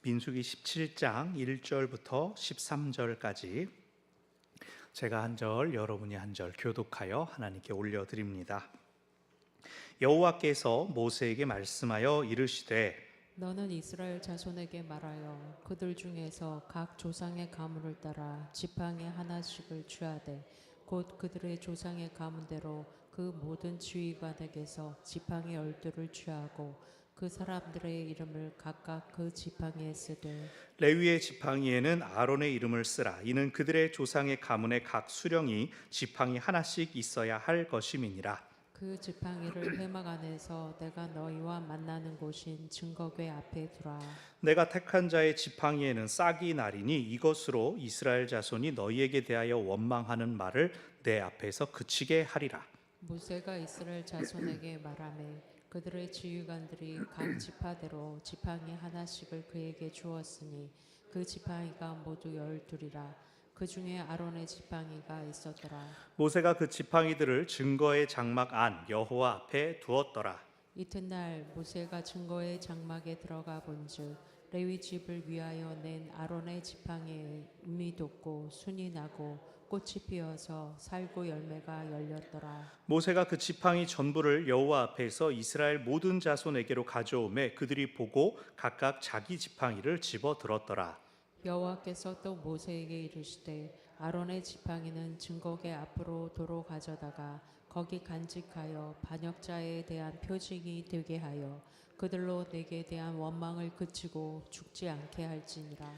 민수기 17장 1절부터 13절까지 제가 한 절, 여러분이 한 절 교독하여 하나님께 올려드립니다. 여호와께서 모세에게 말씀하여 이르시되 너는 이스라엘 자손에게 말하여 그들 중에서 각 조상의 가문을 따라 지팡이 하나씩을 취하되 곧 그들의 조상의 가문대로 그 모든 지휘관에게서 지팡이 12를 취하고 그 사람들의 이름을 각각 그 지팡이에 쓰되 레위의 지팡이에는 아론의 이름을 쓰라. 이는 그들의 조상의 가문의 각 수령이 지팡이 하나씩 있어야 할 것임이니라. 그 지팡이를 회막 안에서 내가 너희와 만나는 곳인 증거궤 앞에 두라. 내가 택한 자의 지팡이에는 싹이 나리니 이것으로 이스라엘 자손이 너희에게 대하여 원망하는 말을 내 앞에서 그치게 하리라. 모세가 이스라엘 자손에게 말하매 그들의 지휘관들이 각 지파대로 지팡이 하나씩을 그에게 주었으니 그 지팡이가 모두 12이라. 그 중에 아론의 지팡이가 있었더라. 모세가 그 지팡이들을 증거의 장막 안 여호와 앞에 두었더라. 이튿날 모세가 증거의 장막에 들어가 본즉 레위 집을 위하여 낸 아론의 지팡이에 음이 돋고 순이 나고 꽃이 피어서 살구 열매가 열렸더라. 모세가 그 지팡이 전부를 여호와 앞에서 이스라엘 모든 자손에게로 가져오매 그들이 보고 각각 자기 지팡이를 집어 들었더라. 여호와께서 또 모세에게 이르시되 아론의 지팡이는 증거궤 앞으로 도로 가져다가 거기 간직하여 반역자에 대한 표징이 되게 하여 그들로 내게 대한 원망을 그치고 죽지 않게 할지니라.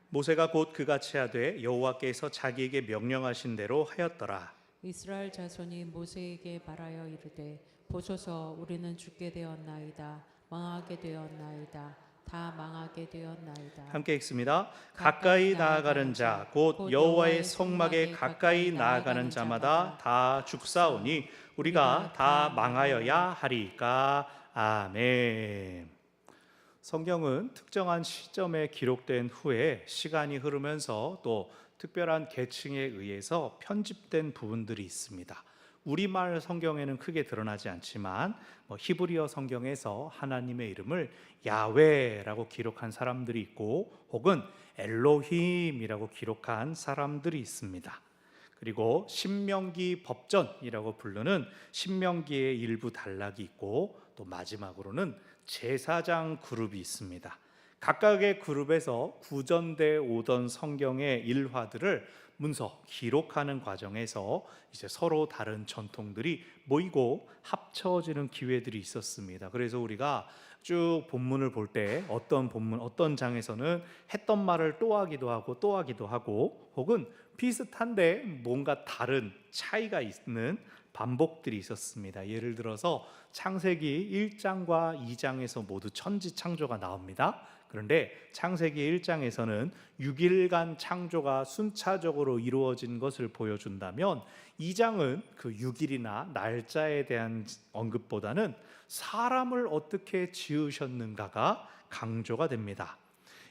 모세가 곧 그같이 하되 여호와께서 자기에게 명령하신 대로 하였더라. 이스라엘 자손이 모세에게 말하여 이르되 보소서 우리는 죽게 되었나이다. 망하게 되었나이다. 다 망하게 되었나이다. 함께 읽습니다. 가까이 나아가는 자 곧 여호와의 성막에 가까이 나아가는 자마다 다 죽사오니 우리가 다 망하여야 하리까. 아멘. 성경은 특정한 시점에 기록된 후에 시간이 흐르면서 또 특별한 계층에 의해서 편집된 부분들이 있습니다. 우리말 성경에는 크게 드러나지 않지만 히브리어 성경에서 하나님의 이름을 야훼라고 기록한 사람들이 있고 혹은 엘로힘이라고 기록한 사람들이 있습니다. 그리고 신명기 법전이라고 부르는 신명기의 일부 단락이 있고 또 마지막으로는 제사장 그룹이 있습니다. 각각의 그룹에서 구전돼 오던 성경의 일화들을 문서 기록하는 과정에서 이제 서로 다른 전통들이 모이고 합쳐지는 기회들이 있었습니다. 그래서 우리가 쭉 본문을 볼 때 어떤 본문, 어떤 장에서는 했던 말을 또 하기도 하고 또 하기도 하고 혹은 비슷한데 뭔가 다른 차이가 있는 반복들이 있었습니다. 예를 들어서 창세기 1장과 2장에서 모두 천지 창조가 나옵니다. 그런데 창세기 1장에서는 6일간 창조가 순차적으로 이루어진 것을 보여준다면 2장은 그 6일이나 날짜에 대한 언급보다는 사람을 어떻게 지으셨는가가 강조가 됩니다.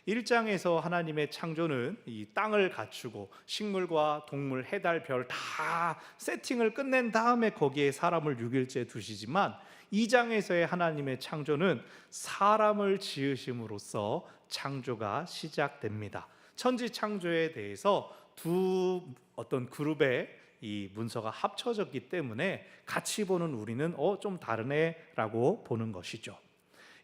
1장에서 하나님의 창조는 이 땅을 갖추고 식물과 동물, 해달, 별 다 세팅을 끝낸 다음에 거기에 사람을 6일째 두시지만 2장에서의 하나님의 창조는 사람을 지으심으로써 창조가 시작됩니다. 천지 창조에 대해서 두 어떤 그룹의 이 문서가 합쳐졌기 때문에 같이 보는 우리는 좀 다르네라고 보는 것이죠.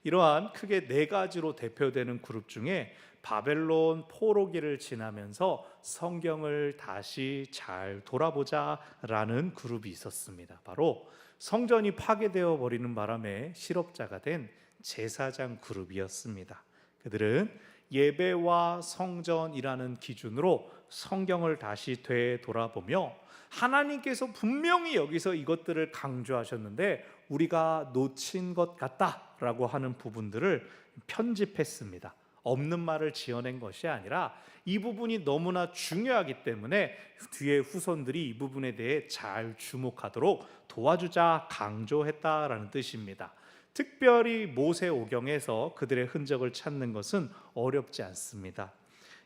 이러한 크게 네 가지로 대표되는 그룹 중에 바벨론 포로기를 지나면서 성경을 다시 잘 돌아보자라는 그룹이 있었습니다. 바로 성전이 파괴되어 버리는 바람에 실업자가 된 제사장 그룹이었습니다. 그들은 예배와 성전이라는 기준으로 성경을 다시 되돌아보며 하나님께서 분명히 여기서 이것들을 강조하셨는데 우리가 놓친 것 같다라고 하는 부분들을 편집했습니다. 없는 말을 지어낸 것이 아니라 이 부분이 너무나 중요하기 때문에 뒤에 후손들이 이 부분에 대해 잘 주목하도록 도와주자 강조했다라는 뜻입니다. 특별히 모세오경에서 그들의 흔적을 찾는 것은 어렵지 않습니다.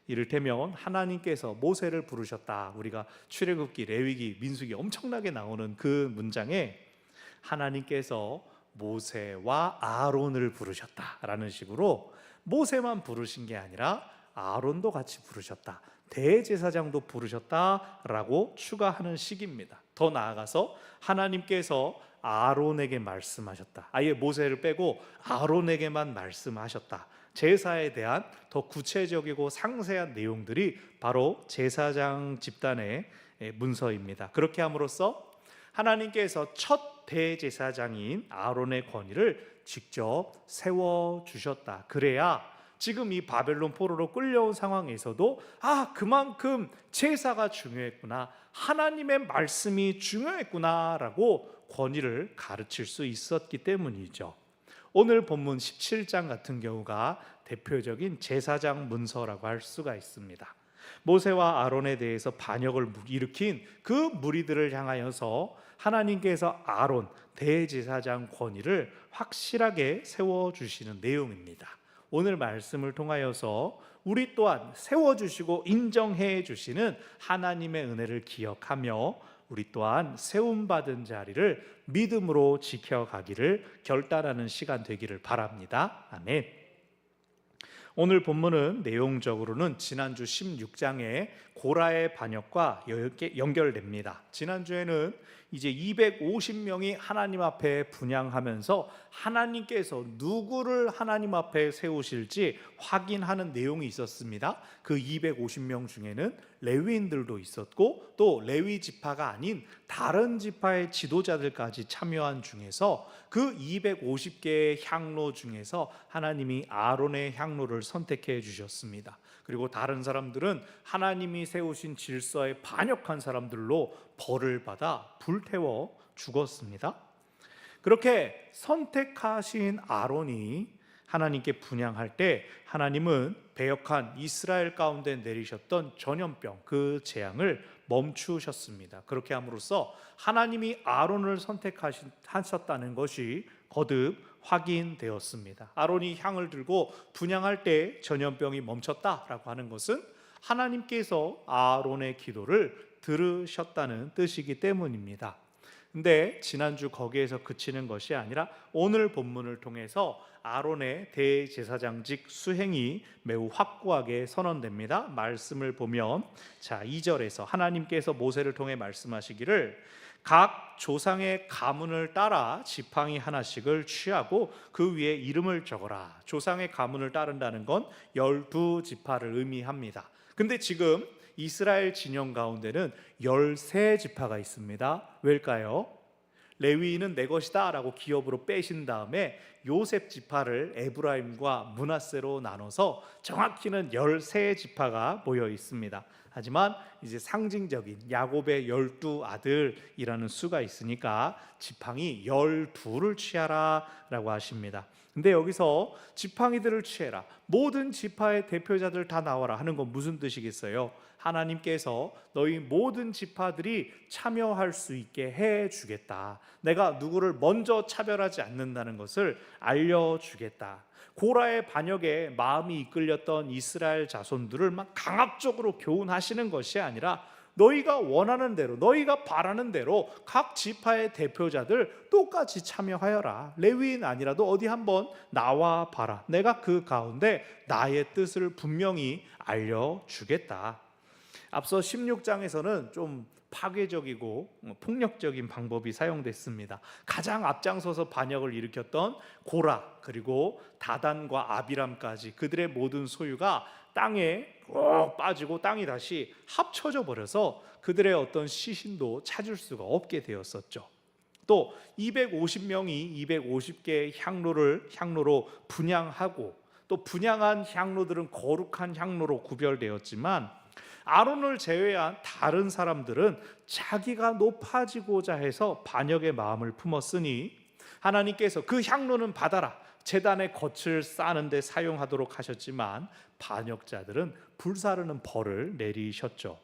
이를테면 하나님께서 모세를 부르셨다. 우리가 출애굽기, 레위기, 민수기 엄청나게 나오는 그 문장에 하나님께서 모세와 아론을 부르셨다라는 식으로 모세만 부르신 게 아니라 아론도 같이 부르셨다, 대제사장도 부르셨다라고 추가하는 식입니다. 더 나아가서 하나님께서 아론에게 말씀하셨다, 아예 모세를 빼고 아론에게만 말씀하셨다, 제사에 대한 더 구체적이고 상세한 내용들이 바로 제사장 집단의 문서입니다. 그렇게 함으로써 하나님께서 첫 대제사장인 아론의 권위를 직접 세워주셨다. 그래야 지금 이 바벨론 포로로 끌려온 상황에서도 그만큼 제사가 중요했구나, 하나님의 말씀이 중요했구나라고 권위를 가르칠 수 있었기 때문이죠. 오늘 본문 17장 같은 경우가 대표적인 제사장 문서라고 할 수가 있습니다. 모세와 아론에 대해서 반역을 일으킨 그 무리들을 향하여서 하나님께서 아론 대제사장 권위를 확실하게 세워주시는 내용입니다. 오늘 말씀을 통하여서 우리 또한 세워주시고 인정해 주시는 하나님의 은혜를 기억하며 우리 또한 세움받은 자리를 믿음으로 지켜가기를 결단하는 시간 되기를 바랍니다. 아멘. 오늘 본문은 내용적으로는 지난주 16장의 고라의 반역과 연결됩니다. 지난주에는 이제 250명이 하나님 앞에 분향하면서 하나님께서 누구를 하나님 앞에 세우실지 확인하는 내용이 있었습니다. 그 250명 중에는 레위인들도 있었고 또 레위 지파가 아닌 다른 지파의 지도자들까지 참여한 중에서 그 250개의 향로 중에서 하나님이 아론의 향로를 선택해 주셨습니다. 그리고 다른 사람들은 하나님이 세우신 질서에 반역한 사람들로 벌을 받아 불태워 죽었습니다. 그렇게 선택하신 아론이 하나님께 분향할 때 하나님은 배역한 이스라엘 가운데 내리셨던 전염병 그 재앙을 멈추셨습니다. 그렇게 함으로써 하나님이 아론을 선택하셨다는 것이 거듭 확인되었습니다. 아론이 향을 들고 분향할 때 전염병이 멈췄다라고 하는 것은 하나님께서 아론의 기도를 들으셨다는 뜻이기 때문입니다. 근데 지난주 거기에서 그치는 것이 아니라 오늘 본문을 통해서 아론의 대제사장직 수행이 매우 확고하게 선언됩니다. 말씀을 보면 2절에서 하나님께서 모세를 통해 말씀하시기를 각 조상의 가문을 따라 지팡이 하나씩을 취하고 그 위에 이름을 적어라. 조상의 가문을 따른다는 건 12지파를 의미합니다. 근데 지금 이스라엘 진영 가운데는 13지파가 있습니다. 왜일까요? 레위인은 내 것이다 라고 기업으로 빼신 다음에 요셉 지파를 에브라임과 므낫세로 나눠서 정확히는 13지파가 모여 있습니다. 하지만 이제 상징적인 야곱의 12아들이라는 수가 있으니까 지팡이 12를 취하라 라고 하십니다. 근데 여기서 지팡이들을 취해라, 모든 지파의 대표자들 다 나와라 하는 건 무슨 뜻이겠어요? 하나님께서 너희 모든 지파들이 참여할 수 있게 해주겠다, 내가 누구를 먼저 차별하지 않는다는 것을 알려주겠다. 고라의 반역에 마음이 이끌렸던 이스라엘 자손들을 막 강압적으로 교훈하시는 것이 아니라 너희가 원하는 대로, 너희가 바라는 대로 각 지파의 대표자들 똑같이 참여하여라. 레위인 아니라도 어디 한번 나와 봐라. 내가 그 가운데 나의 뜻을 분명히 알려주겠다. 앞서 16장에서는 좀 파괴적이고 폭력적인 방법이 사용됐습니다. 가장 앞장서서 반역을 일으켰던 고라, 그리고 다단과 아비람까지 그들의 모든 소유가 땅에 꼭 빠지고 땅이 다시 합쳐져 버려서 그들의 어떤 시신도 찾을 수가 없게 되었었죠. 또 250명이 250개의 향로로 분향하고 또 분향한 향로들은 거룩한 향로로 구별되었지만 아론을 제외한 다른 사람들은 자기가 높아지고자 해서 반역의 마음을 품었으니 하나님께서 그 향로는 받아라, 제단의 겉을 싸는 데 사용하도록 하셨지만 반역자들은 불사르는 벌을 내리셨죠.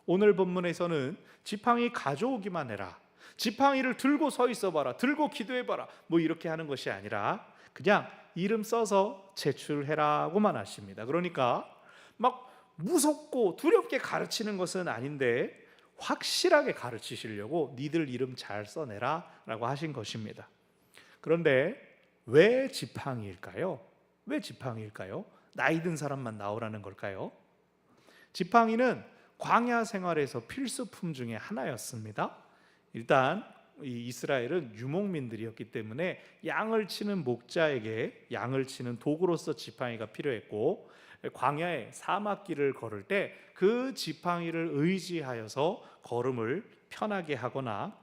오늘 본문에서는 지팡이 가져오기만 해라, 지팡이를 들고 서 있어 봐라, 들고 기도해 봐라, 뭐 이렇게 하는 것이 아니라 그냥 이름 써서 제출해라고만 하십니다. 그러니까 막 무섭고 두렵게 가르치는 것은 아닌데 확실하게 가르치시려고 니들 이름 잘 써내라 라고 하신 것입니다. 그런데 왜 지팡이일까요? 왜 지팡이일까요? 나이 든 사람만 나오라는 걸까요? 지팡이는 광야 생활에서 필수품 중에 하나였습니다. 일단 이 이스라엘은 유목민들이었기 때문에 양을 치는 목자에게 양을 치는 도구로서 지팡이가 필요했고, 광야의 사막길을 걸을 때 그 지팡이를 의지하여서 걸음을 편하게 하거나,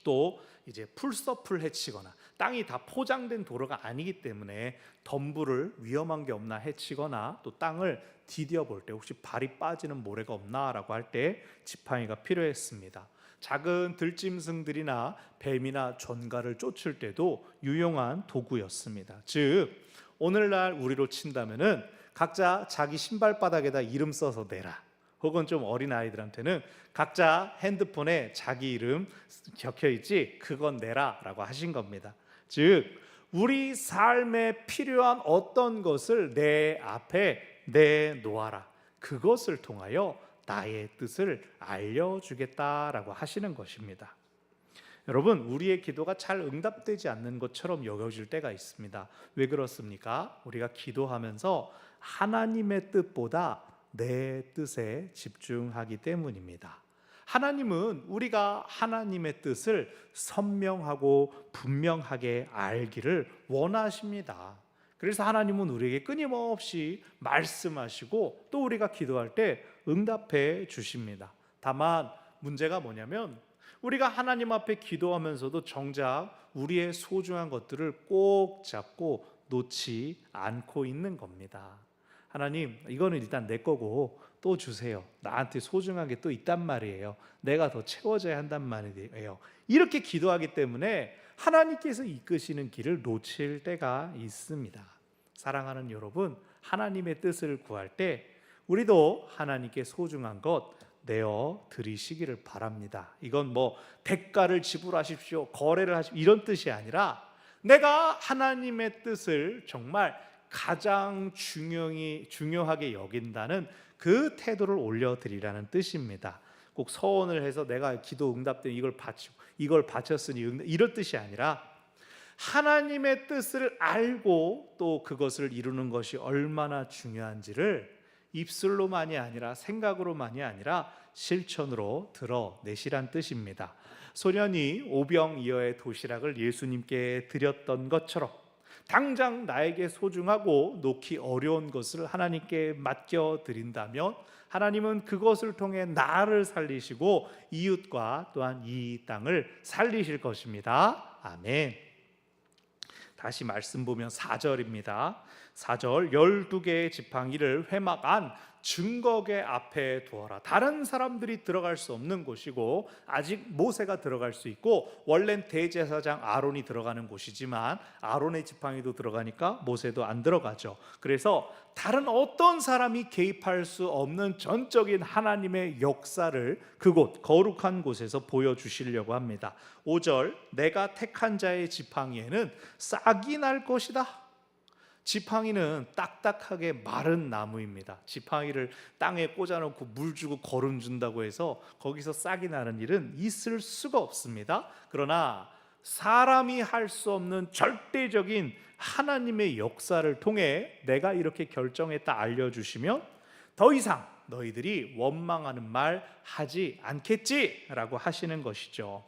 또 이제 풀숲을 헤치거나, 땅이 다 포장된 도로가 아니기 때문에 덤불을 위험한 게 없나 헤치거나, 또 땅을 디뎌 볼 때 혹시 발이 빠지는 모래가 없나라고 할 때 지팡이가 필요했습니다. 작은 들짐승들이나 뱀이나 전갈을 쫓을 때도 유용한 도구였습니다. 즉 오늘날 우리로 친다면은 각자 자기 신발바닥에다 이름 써서 내라, 혹은 좀 어린 아이들한테는 각자 핸드폰에 자기 이름 적혀있지 그건 내라 라고 하신 겁니다. 즉 우리 삶에 필요한 어떤 것을 내 앞에 내놓아라, 그것을 통하여 나의 뜻을 알려주겠다라고 하시는 것입니다. 여러분, 우리의 기도가 잘 응답되지 않는 것처럼 여겨질 때가 있습니다. 왜 그렇습니까? 우리가 기도하면서 하나님의 뜻보다 내 뜻에 집중하기 때문입니다. 하나님은 우리가 하나님의 뜻을 선명하고 분명하게 알기를 원하십니다. 그래서 하나님은 우리에게 끊임없이 말씀하시고 또 우리가 기도할 때 응답해 주십니다. 다만 문제가 뭐냐면 우리가 하나님 앞에 기도하면서도 정작 우리의 소중한 것들을 꼭 잡고 놓지 않고 있는 겁니다. 하나님, 이거는 일단 내 거고 또 주세요. 나한테 소중한 게 또 있단 말이에요. 내가 더 채워져야 한단 말이에요. 이렇게 기도하기 때문에 하나님께서 이끄시는 길을 놓칠 때가 있습니다. 사랑하는 여러분, 하나님의 뜻을 구할 때 우리도 하나님께 소중한 것 내어 드리시기를 바랍니다. 이건 뭐 대가를 지불하십시오, 거래를 하십시오, 이런 뜻이 아니라 내가 하나님의 뜻을 정말 가장 중요하게 여긴다는 그 태도를 올려드리라는 뜻입니다. 꼭 서원을 해서 내가 기도 응답된 이걸 바치고 이걸 바쳤으니 이런 뜻이 아니라 하나님의 뜻을 알고 또 그것을 이루는 것이 얼마나 중요한지를 입술로만이 아니라 생각으로만이 아니라 실천으로 드러내시란 뜻입니다. 소년이 오병이어의 도시락을 예수님께 드렸던 것처럼 당장 나에게 소중하고 놓기 어려운 것을 하나님께 맡겨드린다면 하나님은 그것을 통해 나를 살리시고 이웃과 또한 이 땅을 살리실 것입니다. 아멘. 다시 말씀 보면 4절입니다. 4절 12개의 지팡이를 회막 안 증거궤 앞에 두어라. 다른 사람들이 들어갈 수 없는 곳이고 아직 모세가 들어갈 수 있고 원래는 대제사장 아론이 들어가는 곳이지만 아론의 지팡이도 들어가니까 모세도 안 들어가죠. 그래서 다른 어떤 사람이 개입할 수 없는 전적인 하나님의 역사를 그곳 거룩한 곳에서 보여주시려고 합니다. 5절 내가 택한 자의 지팡이에는 싹이 날 것이다. 지팡이는 딱딱하게 마른 나무입니다. 지팡이를 땅에 꽂아놓고 물 주고 거름 준다고 해서 거기서 싹이 나는 일은 있을 수가 없습니다. 그러나 사람이 할 수 없는 절대적인 하나님의 역사를 통해 내가 이렇게 결정했다 알려주시면 더 이상 너희들이 원망하는 말 하지 않겠지라고 하시는 것이죠.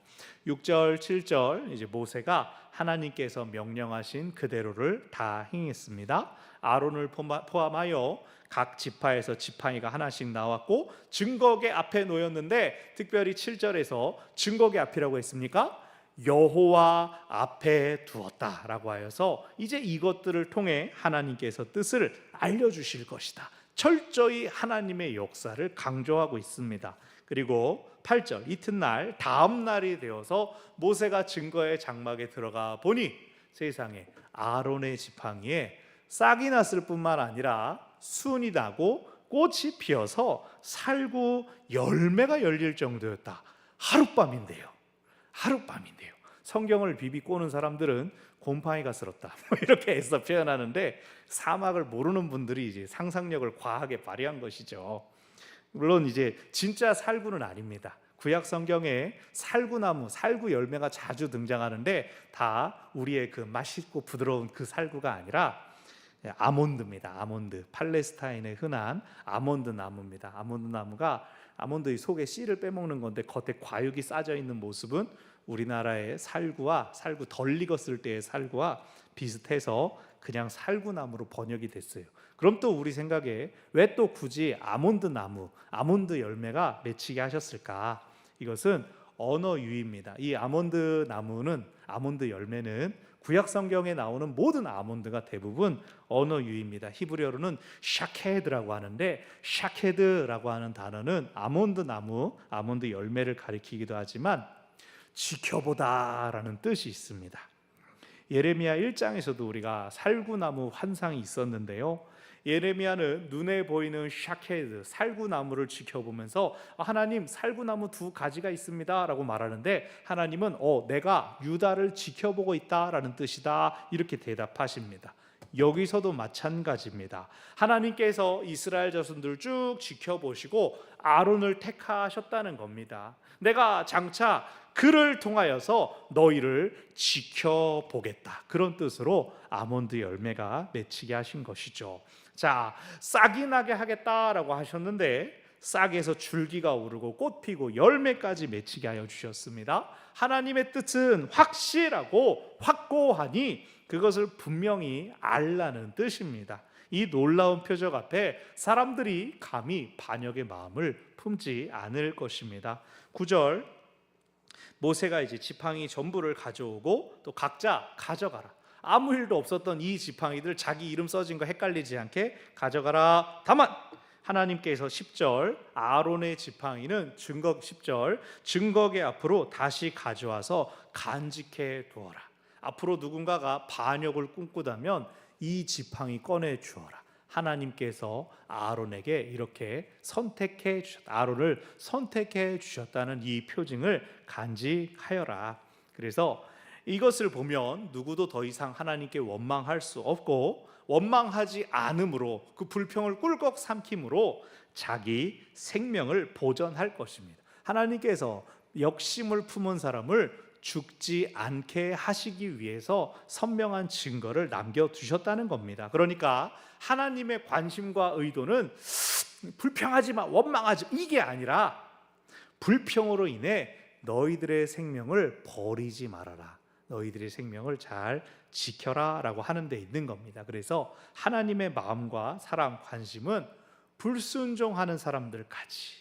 6절 7절 이제 모세가 하나님께서 명령하신 그대로를 다 행했습니다. 아론을 포함하여 각 지파에서 지팡이가 하나씩 나왔고 증거궤 앞에 놓였는데 특별히 7절에서 증거궤 앞이라고 했습니까? 여호와 앞에 두었다라고 하여서 이제 이것들을 통해 하나님께서 뜻을 알려주실 것이다. 철저히 하나님의 역사를 강조하고 있습니다. 그리고 8절 이튿날 다음 날이 되어서 모세가 증거의 장막에 들어가 보니 세상에 아론의 지팡이에 싹이 났을 뿐만 아니라 순이 나고 꽃이 피어서 살구 열매가 열릴 정도였다. 하룻밤인데요. 성경을 비비 꼬는 사람들은 곰팡이가 쓸었다 이렇게 해서 표현하는데 사막을 모르는 분들이 이제 상상력을 과하게 발휘한 것이죠. 물론 이제 진짜 살구는 아닙니다. 구약 성경에 살구나무, 살구 열매가 자주 등장하는데 다 우리의 그 맛있고 부드러운 그 살구가 아니라 아몬드입니다. 아몬드. 팔레스타인에 흔한 아몬드 나무입니다. 아몬드 나무가 아몬드의 속에 씨를 빼먹는 건데 겉에 과육이 싸져 있는 모습은 우리나라의 살구와 살구 덜 익었을 때의 살구와 비슷해서 그냥 살구나무로 번역이 됐어요. 그럼 또 우리 생각에 왜 또 굳이 아몬드 나무, 아몬드 열매가 맺히게 하셨을까? 이것은 언어 유희입니다. 이 아몬드 나무는, 아몬드 열매는 구약 성경에 나오는 모든 아몬드가 대부분 언어 유희입니다. 히브리어로는 샤케드라고 하는데, 샤케드라고 하는 단어는 아몬드 나무, 아몬드 열매를 가리키기도 하지만 지켜보다라는 뜻이 있습니다. 예레미야 1장에서도 우리가 살구나무 환상이 있었는데요. 예레미야는 눈에 보이는 샤케드, 살구나무를 지켜보면서 하나님, 살구나무 2가지가 있습니다 라고 말하는데, 하나님은 내가 유다를 지켜보고 있다라는 뜻이다 이렇게 대답하십니다. 여기서도 마찬가지입니다. 하나님께서 이스라엘 자손들 쭉 지켜보시고 아론을 택하셨다는 겁니다. 내가 장차 그를 통하여서 너희를 지켜보겠다, 그런 뜻으로 아몬드 열매가 맺히게 하신 것이죠. 자, 싹이 나게 하겠다라고 하셨는데 싹에서 줄기가 오르고 꽃 피고 열매까지 맺히게 하여 주셨습니다. 하나님의 뜻은 확실하고 확고하니 그것을 분명히 알라는 뜻입니다. 이 놀라운 표적 앞에 사람들이 감히 반역의 마음을 품지 않을 것입니다. 9절, 모세가 이제 지팡이 전부를 가져오고 또 각자 가져가라. 아무 일도 없었던 이 지팡이들 자기 이름 써진 거 헷갈리지 않게 가져가라. 다만 하나님께서 10절, 아론의 지팡이는 10절 증거계 앞으로 다시 가져와서 간직해 두어라. 앞으로 누군가가 반역을 꿈꾸다면 이 지팡이 꺼내 주어라. 하나님께서 아론에게 이렇게 아론을 선택해 주셨다는 이 표징을 간직하여라. 그래서 이것을 보면 누구도 더 이상 하나님께 원망할 수 없고, 원망하지 않음으로, 그 불평을 꿀꺽 삼킴으로 자기 생명을 보전할 것입니다. 하나님께서 역심을 품은 사람을 죽지 않게 하시기 위해서 선명한 증거를 남겨두셨다는 겁니다. 그러니까 하나님의 관심과 의도는 불평하지 마, 원망하지 마, 이게 아니라 불평으로 인해 너희들의 생명을 버리지 말아라, 너희들의 생명을 잘 지켜라 라고 하는 데 있는 겁니다. 그래서 하나님의 마음과 사랑, 관심은 불순종하는 사람들까지,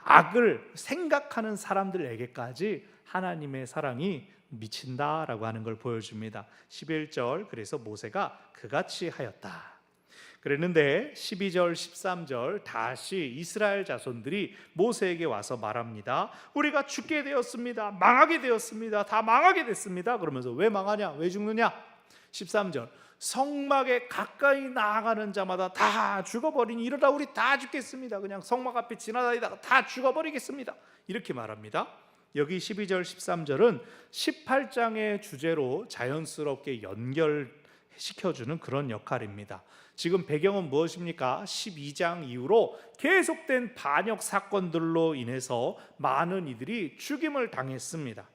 악을 생각하는 사람들에게까지 하나님의 사랑이 미친다라고 하는 걸 보여줍니다. 11절, 그래서 모세가 그같이 하였다 그랬는데 12절 13절 다시 이스라엘 자손들이 모세에게 와서 말합니다. 우리가 죽게 되었습니다, 망하게 되었습니다, 다 망하게 됐습니다. 그러면서 왜 망하냐, 왜 죽느냐? 13절, 성막에 가까이 나아가는 자마다 다 죽어버리니 이러다 우리 다 죽겠습니다. 그냥 성막 앞에 지나다니다가 다 죽어버리겠습니다, 이렇게 말합니다. 여기 12절 13절은 18장의 주제로 자연스럽게 연결시켜주는 그런 역할입니다. 지금 배경은 무엇입니까? 12장 이후로 계속된 반역 사건들로 인해서 많은 이들이 죽임을 당했습니다.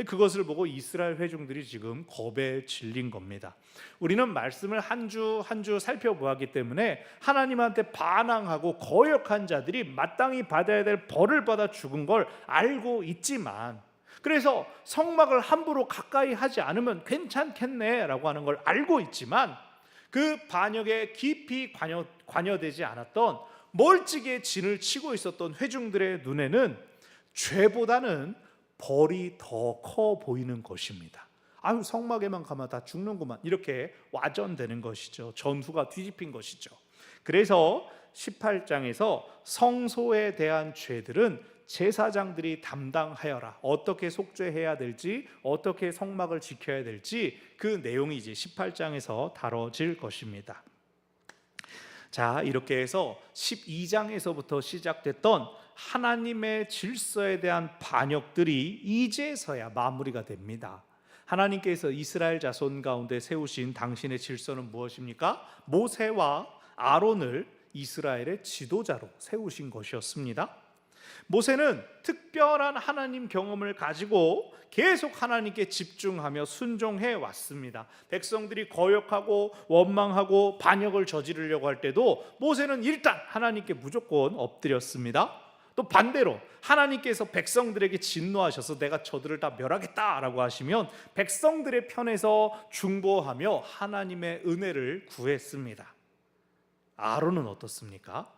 그것을 보고 이스라엘 회중들이 지금 겁에 질린 겁니다. 우리는 말씀을 한 주 한 주 살펴보았기 때문에 하나님한테 반항하고 거역한 자들이 마땅히 받아야 될 벌을 받아 죽은 걸 알고 있지만, 그래서 성막을 함부로 가까이 하지 않으면 괜찮겠네라고 하는 걸 알고 있지만, 그 반역에 깊이 관여되지 않았던 멀찍이 진을 치고 있었던 회중들의 눈에는 죄보다는 벌이 더 커 보이는 것입니다. 아유, 성막에만 가면 다 죽는구만, 이렇게 와전되는 것이죠. 전후가 뒤집힌 것이죠. 그래서 18장에서 성소에 대한 죄들은 제사장들이 담당하여라, 어떻게 속죄해야 될지, 어떻게 성막을 지켜야 될지, 그 내용이 이제 18장에서 다뤄질 것입니다. 자, 이렇게 해서 12장에서부터 시작됐던 하나님의 질서에 대한 반역들이 이제서야 마무리가 됩니다. 하나님께서 이스라엘 자손 가운데 세우신 당신의 질서는 무엇입니까? 모세와 아론을 이스라엘의 지도자로 세우신 것이었습니다. 모세는 특별한 하나님 경험을 가지고 계속 하나님께 집중하며 순종해 왔습니다. 백성들이 거역하고 원망하고 반역을 저지르려고 할 때도 모세는 일단 하나님께 무조건 엎드렸습니다. 또 반대로 하나님께서 백성들에게 진노하셔서 내가 저들을 다 멸하겠다라고 하시면 백성들의 편에서 중보하며 하나님의 은혜를 구했습니다. 아론은 어떻습니까?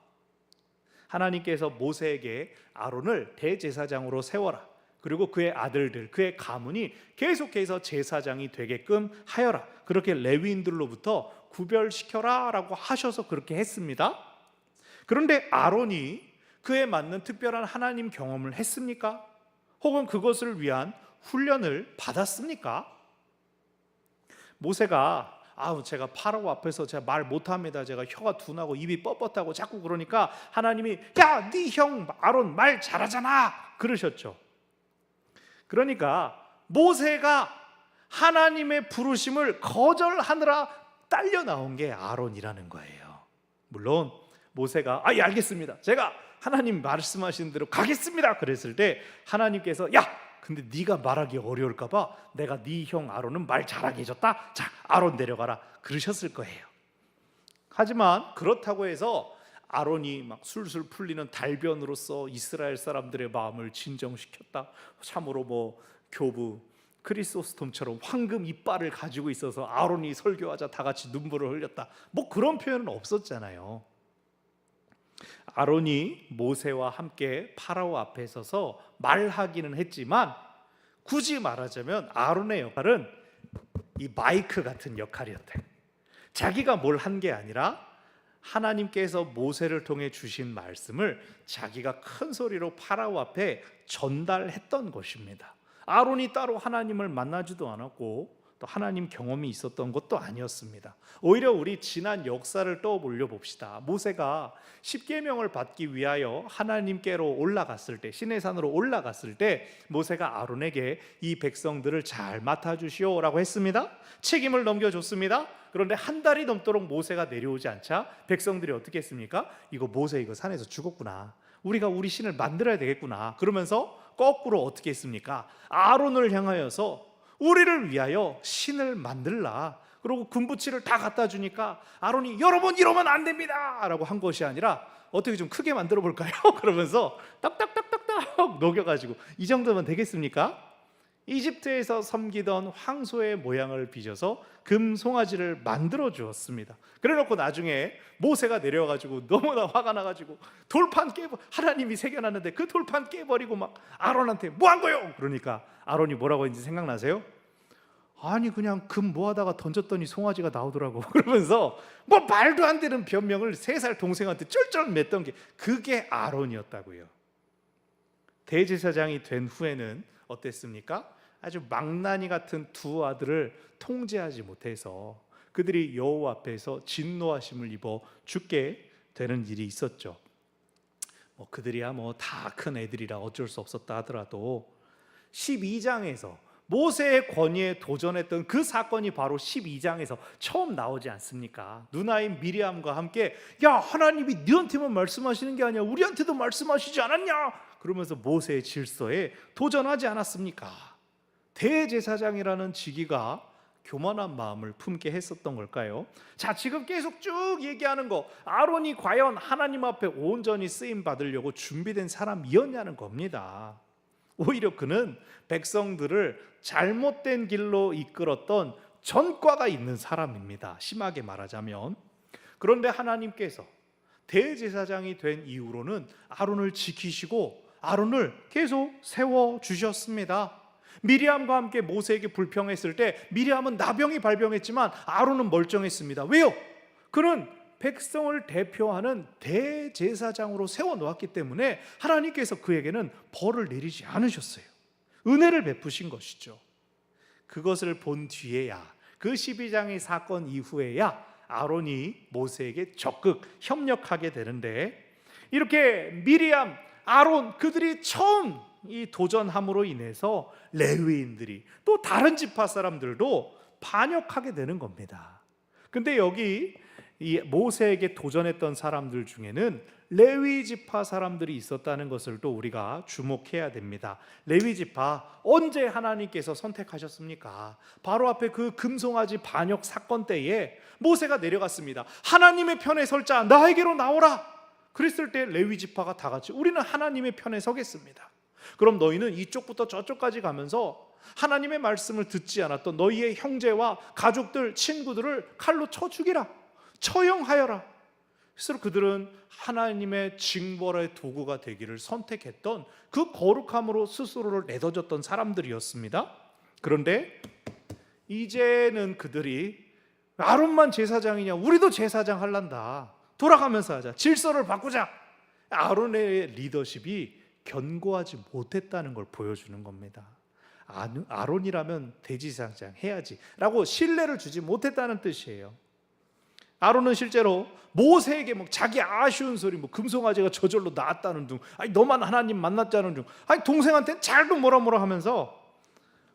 하나님께서 모세에게 아론을 대제사장으로 세워라. 그리고 그의 아들들, 그의 가문이 계속해서 제사장이 되게끔 하여라. 그렇게 레위인들로부터 구별시켜라 라고 하셔서 그렇게 했습니다. 그런데 아론이 그에 맞는 특별한 하나님 경험을 했습니까? 혹은 그것을 위한 훈련을 받았습니까? 모세가 제가 파라오 앞에서 제가 말 못합니다. 제가 혀가 둔하고 입이 뻣뻣하고 자꾸 그러니까 하나님이 야, 네 형 아론 말 잘하잖아 그러셨죠. 그러니까 모세가 하나님의 부르심을 거절하느라 딸려 나온 게 아론이라는 거예요. 물론 모세가 예 알겠습니다. 제가 하나님 말씀하신 대로 가겠습니다. 그랬을 때 하나님께서 근데 네가 말하기 어려울까 봐 내가 네 형 아론은 말 잘하게 해줬다. 자, 아론 내려가라. 그러셨을 거예요. 하지만 그렇다고 해서 아론이 막 술술 풀리는 달변으로서 이스라엘 사람들의 마음을 진정시켰다. 참으로 교부 크리소스톰처럼 황금 이빨을 가지고 있어서 아론이 설교하자 다 같이 눈물을 흘렸다. 그런 표현은 없었잖아요. 아론이 모세와 함께 파라오 앞에 서서 말하기는 했지만 굳이 말하자면 아론의 역할은 이 마이크 같은 역할이었대요. 자기가 뭘 한 게 아니라 하나님께서 모세를 통해 주신 말씀을 자기가 큰 소리로 파라오 앞에 전달했던 것입니다. 아론이 따로 하나님을 만나지도 않았고 또 하나님 경험이 있었던 것도 아니었습니다. 오히려 우리 지난 역사를 떠올려 봅시다. 모세가 십계명을 받기 위하여 하나님께로 올라갔을 때, 시내산으로 올라갔을 때 모세가 아론에게 이 백성들을 잘 맡아주시오라고 했습니다. 책임을 넘겨줬습니다. 그런데 한 달이 넘도록 모세가 내려오지 않자 백성들이 어떻게 했습니까? 모세 이거 산에서 죽었구나. 우리가 우리 신을 만들어야 되겠구나. 그러면서 거꾸로 어떻게 했습니까? 아론을 향하여서 우리를 위하여 신을 만들라. 그리고 금부치를 다 갖다 주니까 아론이 여러분 이러면 안 됩니다 라고 한 것이 아니라 어떻게 좀 크게 만들어 볼까요? 그러면서 딱딱딱딱딱 녹여가지고 이 정도면 되겠습니까? 이집트에서 섬기던 황소의 모양을 빚어서 금 송아지를 만들어 주었습니다. 그래놓고 나중에 모세가 내려와가지고 너무나 화가 나가지고 돌판 하나님이 새겨놨는데 그 돌판 깨버리고 막 아론한테 뭐 한 거요? 그러니까 아론이 뭐라고 했는지 생각나세요? 아니 그냥 금 모아다가 던졌더니 송아지가 나오더라고. 그러면서 말도 안 되는 변명을 3살 동생한테 쩔쩔 맸던 게 그게 아론이었다고요. 대제사장이 된 후에는 어땠습니까? 아주 망나니 같은 두 아들을 통제하지 못해서 그들이 여호와 앞에서 진노하심을 입어 죽게 되는 일이 있었죠. 그들이야 다 큰 애들이라 어쩔 수 없었다 하더라도 12장에서 모세의 권위에 도전했던 그 사건이 바로 12장에서 처음 나오지 않습니까? 누나인 미리암과 함께 하나님이 너한테만 말씀하시는 게 아니야 우리한테도 말씀하시지 않았냐? 그러면서 모세의 질서에 도전하지 않았습니까? 대제사장이라는 직위가 교만한 마음을 품게 했었던 걸까요? 자, 지금 계속 쭉 얘기하는 거 아론이 과연 하나님 앞에 온전히 쓰임 받으려고 준비된 사람이었냐는 겁니다. 오히려 그는 백성들을 잘못된 길로 이끌었던 전과가 있는 사람입니다. 심하게 말하자면. 그런데 하나님께서 대제사장이 된 이후로는 아론을 지키시고 아론을 계속 세워주셨습니다. 미리암과 함께 모세에게 불평했을 때 미리암은 나병이 발병했지만 아론은 멀쩡했습니다. 왜요? 그는 백성을 대표하는 대제사장으로 세워놓았기 때문에 하나님께서 그에게는 벌을 내리지 않으셨어요. 은혜를 베푸신 것이죠. 그것을 본 뒤에야 그 12장의 사건 이후에야 아론이 모세에게 적극 협력하게 되는데 이렇게 미리암, 아론 그들이 처음 이 도전함으로 인해서 레위인들이 또 다른 지파 사람들도 반역하게 되는 겁니다. 근데 여기 이 모세에게 도전했던 사람들 중에는 레위 지파 사람들이 있었다는 것을 또 우리가 주목해야 됩니다. 레위 지파 언제 하나님께서 선택하셨습니까? 바로 앞에 그 금송아지 반역 사건 때에 모세가 내려갔습니다. 하나님의 편에 설 자 나에게로 나오라. 그랬을 때 레위 지파가 다 같이 우리는 하나님의 편에 서겠습니다. 그럼 너희는 이쪽부터 저쪽까지 가면서 하나님의 말씀을 듣지 않았던 너희의 형제와 가족들, 친구들을 칼로 쳐 죽이라. 처형하여라. 그래서 그들은 하나님의 징벌의 도구가 되기를 선택했던 그 거룩함으로 스스로를 내던졌던 사람들이었습니다. 그런데 이제는 그들이 아론만 제사장이냐, 우리도 제사장 할란다, 돌아가면서 하자, 질서를 바꾸자. 아론의 리더십이 견고하지 못했다는 걸 보여주는 겁니다. 아론이라면 대제사장 해야지 라고 신뢰를 주지 못했다는 뜻이에요. 아론은 실제로 모세에게 자기 아쉬운 소리, 금송아지가 저절로 나았다는 둥, 아니 너만 하나님 만났자는 둥, 아니 동생한테 잘도 뭐라 하면서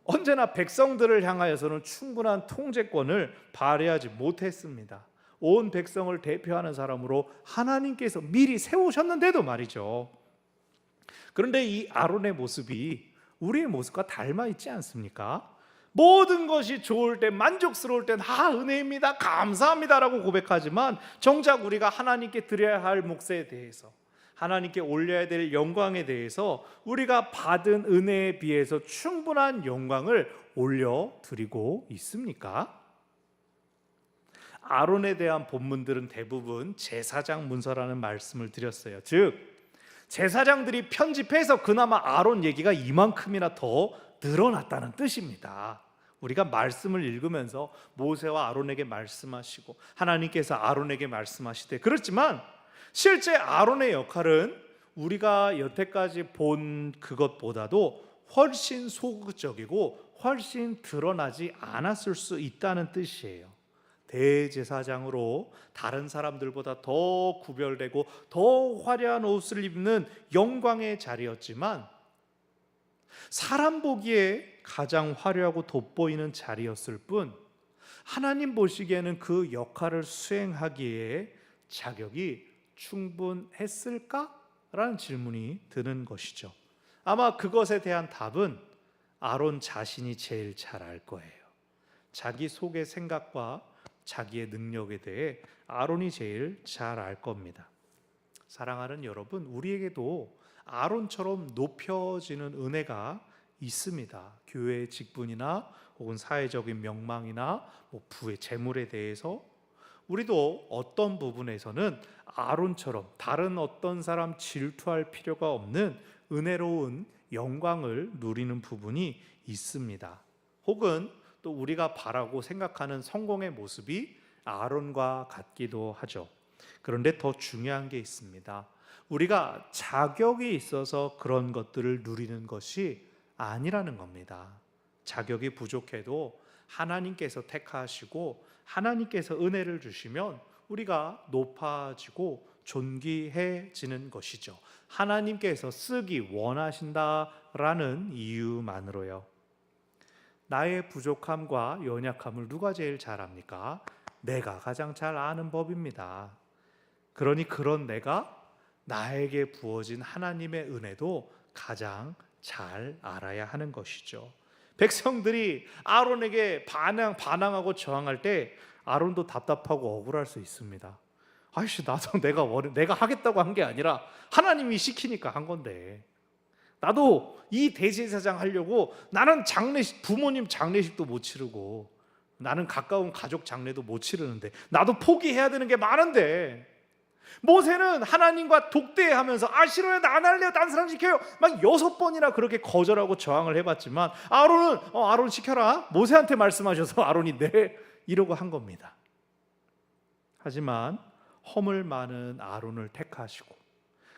언제나 백성들을 향하여서는 충분한 통제권을 발휘하지 못했습니다. 온 백성을 대표하는 사람으로 하나님께서 미리 세우셨는데도 말이죠. 그런데 이 아론의 모습이 우리의 모습과 닮아 있지 않습니까? 모든 것이 좋을 때, 만족스러울 땐 은혜입니다, 감사합니다라고 고백하지만 정작 우리가 하나님께 드려야 할 몫에 대해서, 하나님께 올려야 될 영광에 대해서 우리가 받은 은혜에 비해서 충분한 영광을 올려드리고 있습니까? 아론에 대한 본문들은 대부분 제사장 문서라는 말씀을 드렸어요. 즉 제사장들이 편집해서 그나마 아론 얘기가 이만큼이나 더 늘어났다는 뜻입니다. 우리가 말씀을 읽으면서 모세와 아론에게 말씀하시고 하나님께서 아론에게 말씀하시되, 그렇지만 실제 아론의 역할은 우리가 여태까지 본 그것보다도 훨씬 소극적이고 훨씬 드러나지 않았을 수 있다는 뜻이에요. 대제사장으로 다른 사람들보다 더 구별되고 더 화려한 옷을 입는 영광의 자리였지만 사람 보기에 가장 화려하고 돋보이는 자리였을 뿐 하나님 보시기에는 그 역할을 수행하기에 자격이 충분했을까라는 질문이 드는 것이죠. 아마 그것에 대한 답은 아론 자신이 제일 잘 알 거예요. 자기 속의 생각과 자기의 능력에 대해 아론이 제일 잘 알 겁니다. 사랑하는 여러분, 우리에게도 아론처럼 높여지는 은혜가 있습니다. 교회의 직분이나 혹은 사회적인 명망이나 부의 재물에 대해서 우리도 어떤 부분에서는 아론처럼 다른 어떤 사람 질투할 필요가 없는 은혜로운 영광을 누리는 부분이 있습니다. 혹은 또 우리가 바라고 생각하는 성공의 모습이 아론과 같기도 하죠. 그런데 더 중요한 게 있습니다. 우리가 자격이 있어서 그런 것들을 누리는 것이 아니라는 겁니다. 자격이 부족해도 하나님께서 택하시고 하나님께서 은혜를 주시면 우리가 높아지고 존귀해지는 것이죠. 하나님께서 쓰기 원하신다라는 이유만으로요. 나의 부족함과 연약함을 누가 제일 잘 압니까? 내가 가장 잘 아는 법입니다. 그러니 그런 내가 나에게 부어진 하나님의 은혜도 가장 잘 알아야 하는 것이죠. 백성들이 아론에게 반항하고 저항할 때 아론도 답답하고 억울할 수 있습니다. 아이씨, 나도 내가 하겠다고 한 게 아니라 하나님이 시키니까 한 건데, 나도 이 대제사장 하려고 나는 부모님 장례식도 못 치르고 나는 가까운 가족 장례도 못 치르는데 나도 포기해야 되는 게 많은데, 모세는 하나님과 독대하면서 싫어요, 나 안 할래요, 딴 사람 시켜요 막 6번이나 그렇게 거절하고 저항을 해봤지만 아론은 아론 시켜라, 모세한테 말씀하셔서 아론이 네 이러고 한 겁니다. 하지만 허물 많은 아론을 택하시고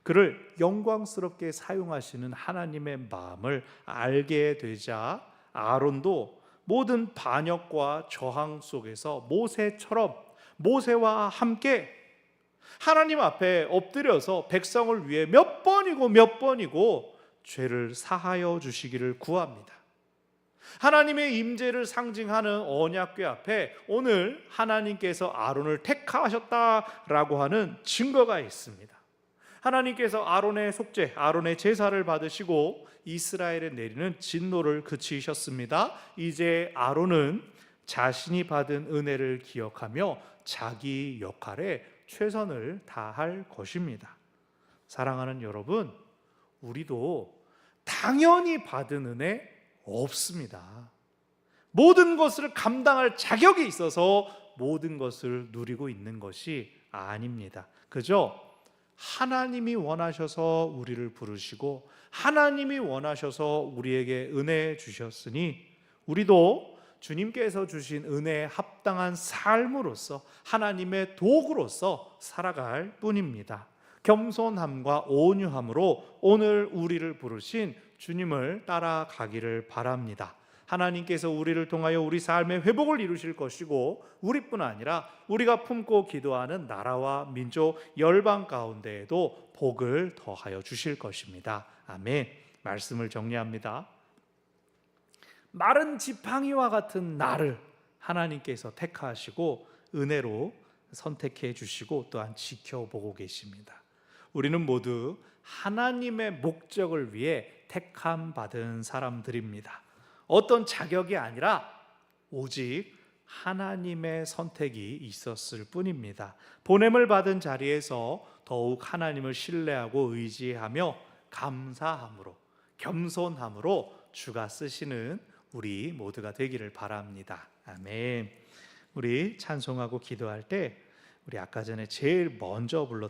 그를 영광스럽게 사용하시는 하나님의 마음을 알게 되자 아론도 모든 반역과 저항 속에서 모세처럼 모세와 함께 하나님 앞에 엎드려서 백성을 위해 몇 번이고 죄를 사하여 주시기를 구합니다. 하나님의 임재를 상징하는 언약궤 앞에 오늘 하나님께서 아론을 택하셨다라고 하는 증거가 있습니다. 하나님께서 아론의 속죄, 아론의 제사를 받으시고 이스라엘에 내리는 진노를 그치셨습니다. 이제 아론은 자신이 받은 은혜를 기억하며 자기 역할에 최선을 다할 것입니다. 사랑하는 여러분, 우리도 당연히 받은 은혜 없습니다. 모든 것을 감당할 자격이 있어서 모든 것을 누리고 있는 것이 아닙니다. 그저 하나님이 원하셔서 우리를 부르시고 하나님이 원하셔서 우리에게 은혜 주셨으니 우리도 주님께서 주신 은혜에 합당한 삶으로서 하나님의 도구로서 살아갈 뿐입니다. 겸손함과 온유함으로 오늘 우리를 부르신 주님을 따라가기를 바랍니다. 하나님께서 우리를 통하여 우리 삶의 회복을 이루실 것이고 우리뿐 아니라 우리가 품고 기도하는 나라와 민족, 열방 가운데에도 복을 더하여 주실 것입니다. 아멘. 말씀을 정리합니다. 마른 지팡이와 같은 나를 하나님께서 택하시고 은혜로 선택해 주시고 또한 지켜보고 계십니다. 우리는 모두 하나님의 목적을 위해 택함 받은 사람들입니다. 어떤 자격이 아니라 오직 하나님의 선택이 있었을 뿐입니다. 보냄을 받은 자리에서 더욱 하나님을 신뢰하고 의지하며 감사함으로 겸손함으로 주가 쓰시는 우리 모두가 되기를 바랍니다. 아멘. 우리 찬송하고 기도할 때 우리 아까 전에 제일 먼저 불렀던